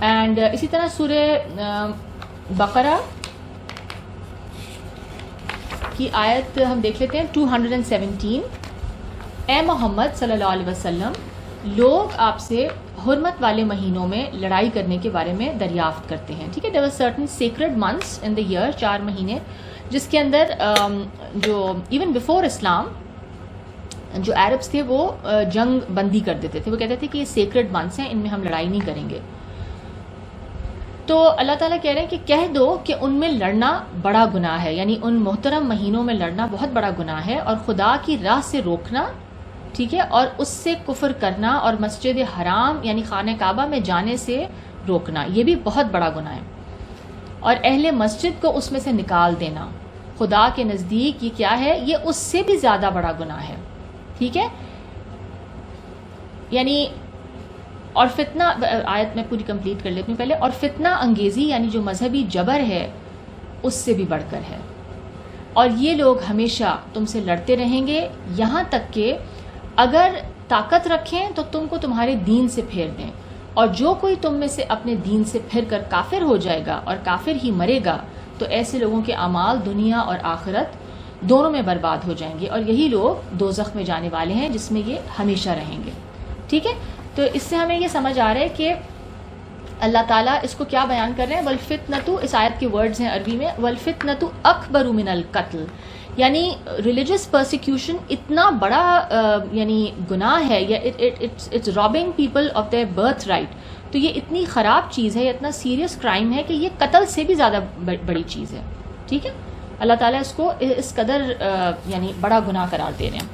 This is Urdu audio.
اینڈ اسی طرح سورہ بقرہ کی آیت ہم دیکھ لیتے ہیں 217. اے محمد صلی اللہ علیہ وسلم، لوگ آپ سے حرمت والے مہینوں میں لڑائی کرنے کے بارے میں دریافت کرتے ہیں. ٹھیک ہے، there were certain sacred months in the year، 4 مہینے جس کے اندر جو ایون بیفور اسلام جو عربس تھے وہ جنگ بندی کر دیتے تھے. وہ کہتے تھے کہ یہ سیکرڈ منتھس ہیں، ان میں ہم لڑائی نہیں کریں گے. تو اللہ تعالیٰ کہہ رہے ہیں کہ کہہ دو کہ ان میں لڑنا بڑا گناہ ہے، یعنی ان محترم مہینوں میں لڑنا بہت بڑا گناہ ہے، اور خدا کی راہ سے روکنا، ٹھیک ہے، اور اس سے کفر کرنا اور مسجد حرام یعنی خانہ کعبہ میں جانے سے روکنا، یہ بھی بہت بڑا گناہ ہے. اور اہل مسجد کو اس میں سے نکال دینا خدا کے نزدیک یہ کیا ہے؟ یہ اس سے بھی زیادہ بڑا گناہ ہے. ٹھیک ہے، یعنی اور فتنہ، آیت میں پوری کمپلیٹ کر لیتی ہوں پہلے. اور فتنہ انگیزی یعنی جو مذہبی جبر ہے اس سے بھی بڑھ کر ہے. اور یہ لوگ ہمیشہ تم سے لڑتے رہیں گے یہاں تک کہ اگر طاقت رکھیں تو تم کو تمہارے دین سے پھیر دیں، اور جو کوئی تم میں سے اپنے دین سے پھر کر کافر ہو جائے گا اور کافر ہی مرے گا تو ایسے لوگوں کے اعمال دنیا اور آخرت دونوں میں برباد ہو جائیں گے، اور یہی لوگ دوزخ میں جانے والے ہیں جس میں یہ ہمیشہ رہیں گے. ٹھیک ہے، تو اس سے ہمیں یہ سمجھ آ رہا ہے کہ اللہ تعالیٰ اس کو کیا بیان کر رہے ہیں. والفتنۃ، اس آیت کے ورڈز ہیں عربی میں، والفتنۃ اکبر من القتل، یعنی ریلیجس پرسیکیوشن اتنا بڑا یعنی گناہ ہے، یا it's robbing people of their birth right. تو یہ اتنی خراب چیز ہے، یہ اتنا سیریس کرائم ہے کہ یہ قتل سے بھی زیادہ بڑی چیز ہے. ٹھیک ہے، اللہ تعالیٰ اس کو اس قدر یعنی بڑا گناہ قرار دے رہے ہیں.